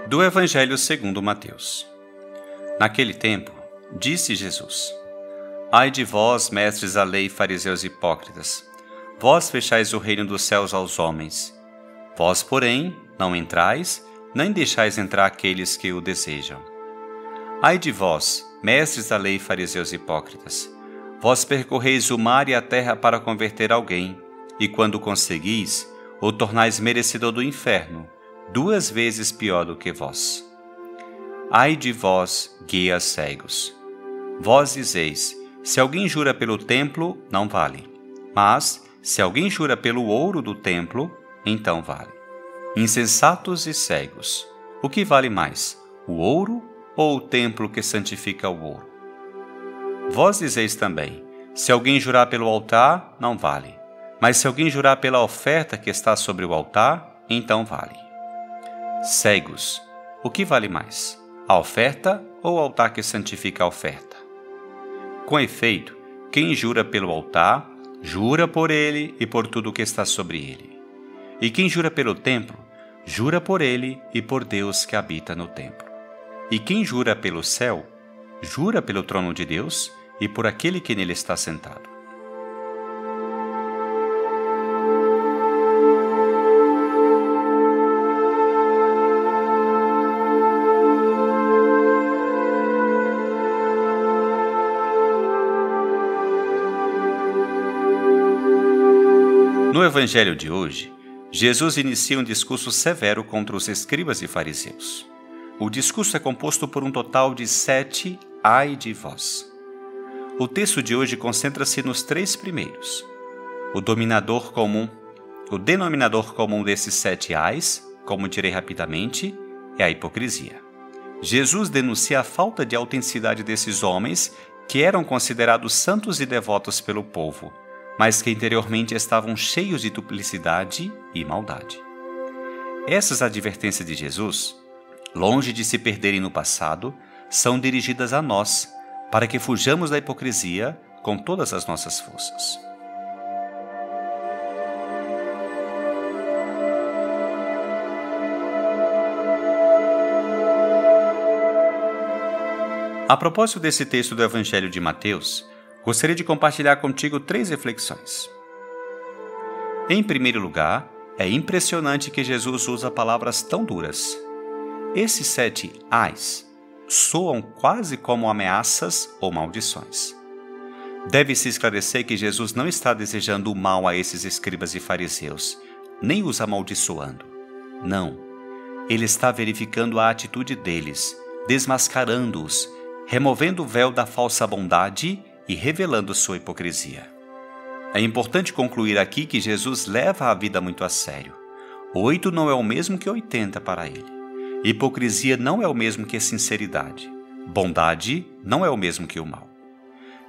Do Evangelho segundo Mateus. Naquele tempo, disse Jesus: Ai de vós, mestres da lei, fariseus hipócritas, vós fechais o reino dos céus aos homens. Vós, porém, não entrais, nem deixais entrar aqueles que o desejam. Ai de vós, mestres da lei, fariseus hipócritas, vós percorreis o mar e a terra para converter alguém, e quando conseguis, o tornais merecedor do inferno, 2 vezes pior do que vós. Ai de vós, guias cegos! Vós dizeis: se alguém jura pelo templo, não vale. Mas, se alguém jura pelo ouro do templo, então vale. Insensatos e cegos! O que vale mais, o ouro ou o templo que santifica o ouro? Vós dizeis também: se alguém jurar pelo altar, não vale. Mas se alguém jurar pela oferta que está sobre o altar, então vale. Cegos! O que vale mais, a oferta ou o altar que santifica a oferta? Com efeito, quem jura pelo altar, jura por ele e por tudo o que está sobre ele. E quem jura pelo templo, jura por ele e por Deus que habita no templo. E quem jura pelo céu, jura pelo trono de Deus e por aquele que nele está sentado. No Evangelho de hoje, Jesus inicia um discurso severo contra os escribas e fariseus. O discurso é composto por um total de 7 ai de vós. O texto de hoje concentra-se nos 3 primeiros. O denominador comum desses 7 ais, como direi rapidamente, é a hipocrisia. Jesus denuncia a falta de autenticidade desses homens que eram considerados santos e devotos pelo povo, mas que interiormente estavam cheios de duplicidade e maldade. Essas advertências de Jesus, longe de se perderem no passado, são dirigidas a nós, para que fujamos da hipocrisia com todas as nossas forças. A propósito desse texto do Evangelho de Mateus, gostaria de compartilhar contigo 3 reflexões. Em primeiro lugar, é impressionante que Jesus usa palavras tão duras. Esses 7 ais soam quase como ameaças ou maldições. Deve-se esclarecer que Jesus não está desejando o mal a esses escribas e fariseus, nem os amaldiçoando. Não. Ele está verificando a atitude deles, desmascarando-os, removendo o véu da falsa bondade e revelando sua hipocrisia. É importante concluir aqui que Jesus leva a vida muito a sério. 8 não é o mesmo que 80 para ele. Hipocrisia não é o mesmo que sinceridade. Bondade não é o mesmo que o mal.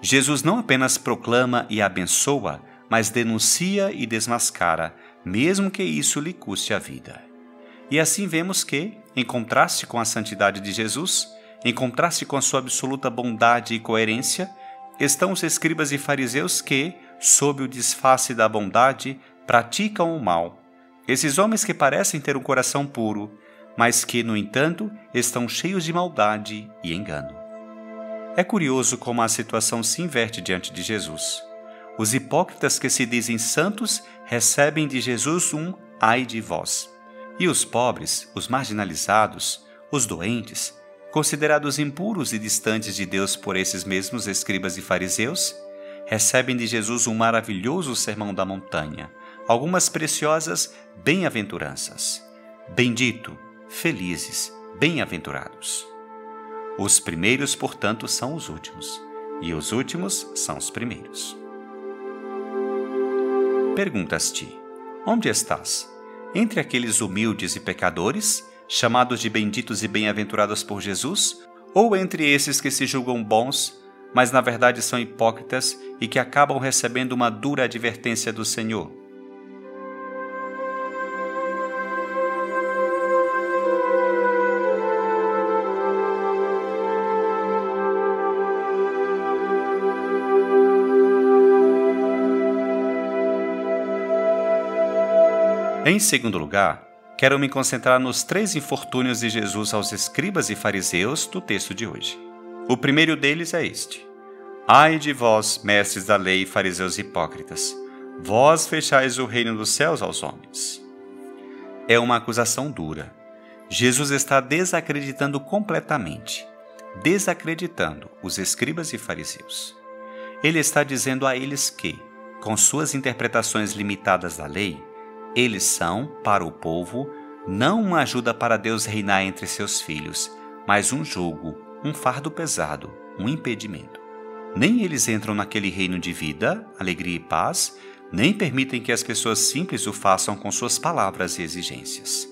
Jesus não apenas proclama e abençoa, mas denuncia e desmascara, mesmo que isso lhe custe a vida. E assim vemos que, em contraste com a santidade de Jesus, em contraste com a sua absoluta bondade e coerência, estão os escribas e fariseus que, sob o disfarce da bondade, praticam o mal. Esses homens que parecem ter um coração puro, mas que, no entanto, estão cheios de maldade e engano. É curioso como a situação se inverte diante de Jesus. Os hipócritas que se dizem santos recebem de Jesus um ai de vós. E os pobres, os marginalizados, os doentes, considerados impuros e distantes de Deus por esses mesmos escribas e fariseus, recebem de Jesus um maravilhoso sermão da montanha, algumas preciosas bem-aventuranças. Bendito, felizes, bem-aventurados. Os primeiros, portanto, são os últimos, e os últimos são os primeiros. Perguntas-te: onde estás? Entre aqueles humildes e pecadores, chamados de benditos e bem-aventurados por Jesus, ou entre esses que se julgam bons, mas na verdade são hipócritas e que acabam recebendo uma dura advertência do Senhor? Em segundo lugar, quero me concentrar nos 3 infortúnios de Jesus aos escribas e fariseus do texto de hoje. O primeiro deles é este: Ai de vós, mestres da lei, fariseus hipócritas, vós fechais o reino dos céus aos homens. É uma acusação dura. Jesus está desacreditando completamente, desacreditando os escribas e fariseus. Ele está dizendo a eles que, com suas interpretações limitadas da lei, eles são, para o povo, não uma ajuda para Deus reinar entre seus filhos, mas um jugo, um fardo pesado, um impedimento. Nem eles entram naquele reino de vida, alegria e paz, nem permitem que as pessoas simples o façam com suas palavras e exigências.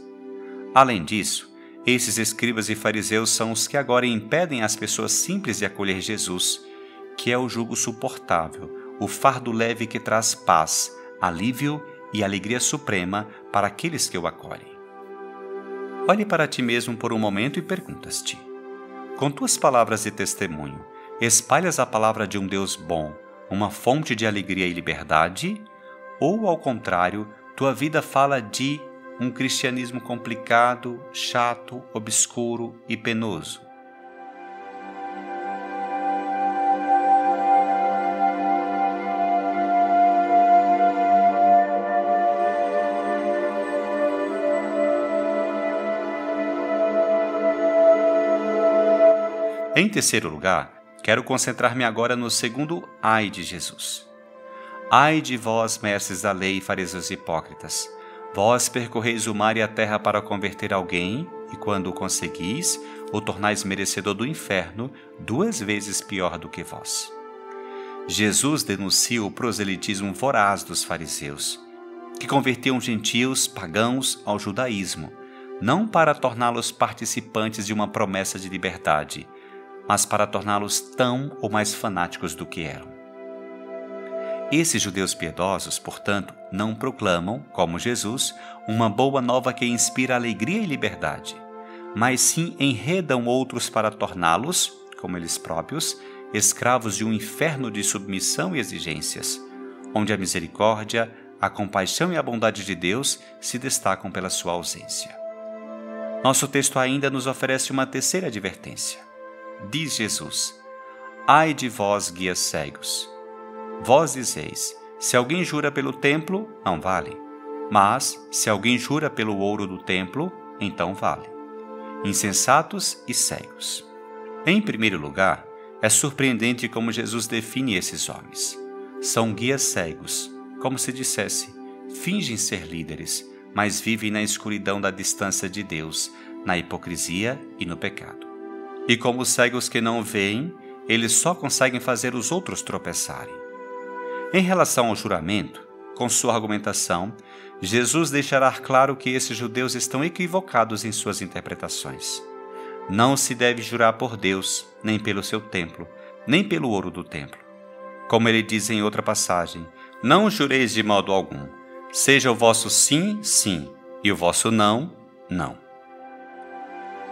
Além disso, esses escribas e fariseus são os que agora impedem as pessoas simples de acolher Jesus, que é o jugo suportável, o fardo leve que traz paz, alívio e alegria suprema para aqueles que o acolhem. Olhe para ti mesmo por um momento e perguntas-te: com tuas palavras de testemunho, espalhas a palavra de um Deus bom, uma fonte de alegria e liberdade? Ou, ao contrário, tua vida fala de um cristianismo complicado, chato, obscuro e penoso? Em terceiro lugar, quero concentrar-me agora no segundo ai de Jesus. Ai de vós, mestres da lei e fariseus hipócritas! Vós percorreis o mar e a terra para converter alguém, e quando o conseguis, o tornais merecedor do inferno, 2 vezes pior do que vós. Jesus denuncia o proselitismo voraz dos fariseus, que convertiam gentios pagãos ao judaísmo, não para torná-los participantes de uma promessa de liberdade, mas para torná-los tão ou mais fanáticos do que eram. Esses judeus piedosos, portanto, não proclamam, como Jesus, uma boa nova que inspira alegria e liberdade, mas sim enredam outros para torná-los, como eles próprios, escravos de um inferno de submissão e exigências, onde a misericórdia, a compaixão e a bondade de Deus se destacam pela sua ausência. Nosso texto ainda nos oferece uma terceira advertência. Diz Jesus: ai de vós, guias cegos! Vós dizeis: se alguém jura pelo templo, não vale. Mas, se alguém jura pelo ouro do templo, então vale. Insensatos e cegos. Em primeiro lugar, é surpreendente como Jesus define esses homens. São guias cegos, como se dissesse, fingem ser líderes, mas vivem na escuridão da distância de Deus, na hipocrisia e no pecado. E como cegos que não veem, eles só conseguem fazer os outros tropeçarem. Em relação ao juramento, com sua argumentação, Jesus deixará claro que esses judeus estão equivocados em suas interpretações. Não se deve jurar por Deus, nem pelo seu templo, nem pelo ouro do templo. Como ele diz em outra passagem, não jureis de modo algum, seja o vosso sim, sim, e o vosso não, não.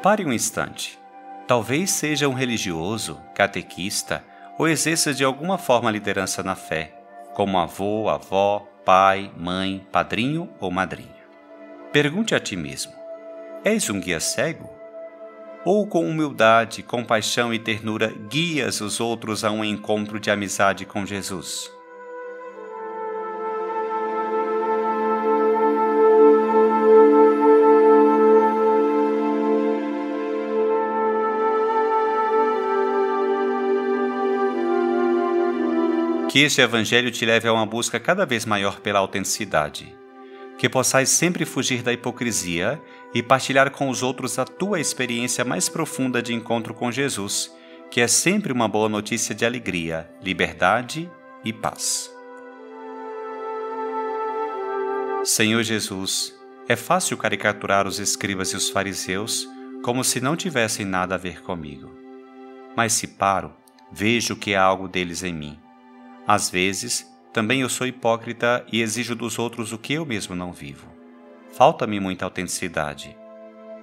Pare um instante. Talvez seja um religioso, catequista, ou exerça de alguma forma a liderança na fé, como avô, avó, pai, mãe, padrinho ou madrinha. Pergunte a ti mesmo: és um guia cego? Ou com humildade, compaixão e ternura guias os outros a um encontro de amizade com Jesus? Que este Evangelho te leve a uma busca cada vez maior pela autenticidade. Que possais sempre fugir da hipocrisia e partilhar com os outros a tua experiência mais profunda de encontro com Jesus, que é sempre uma boa notícia de alegria, liberdade e paz. Senhor Jesus, é fácil caricaturar os escribas e os fariseus como se não tivessem nada a ver comigo. Mas se paro, vejo que há algo deles em mim. Às vezes, também eu sou hipócrita e exijo dos outros o que eu mesmo não vivo. Falta-me muita autenticidade.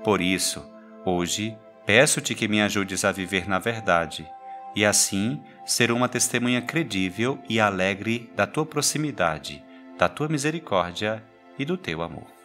Por isso, hoje, peço-te que me ajudes a viver na verdade, e assim ser uma testemunha credível e alegre da tua proximidade, da tua misericórdia e do teu amor.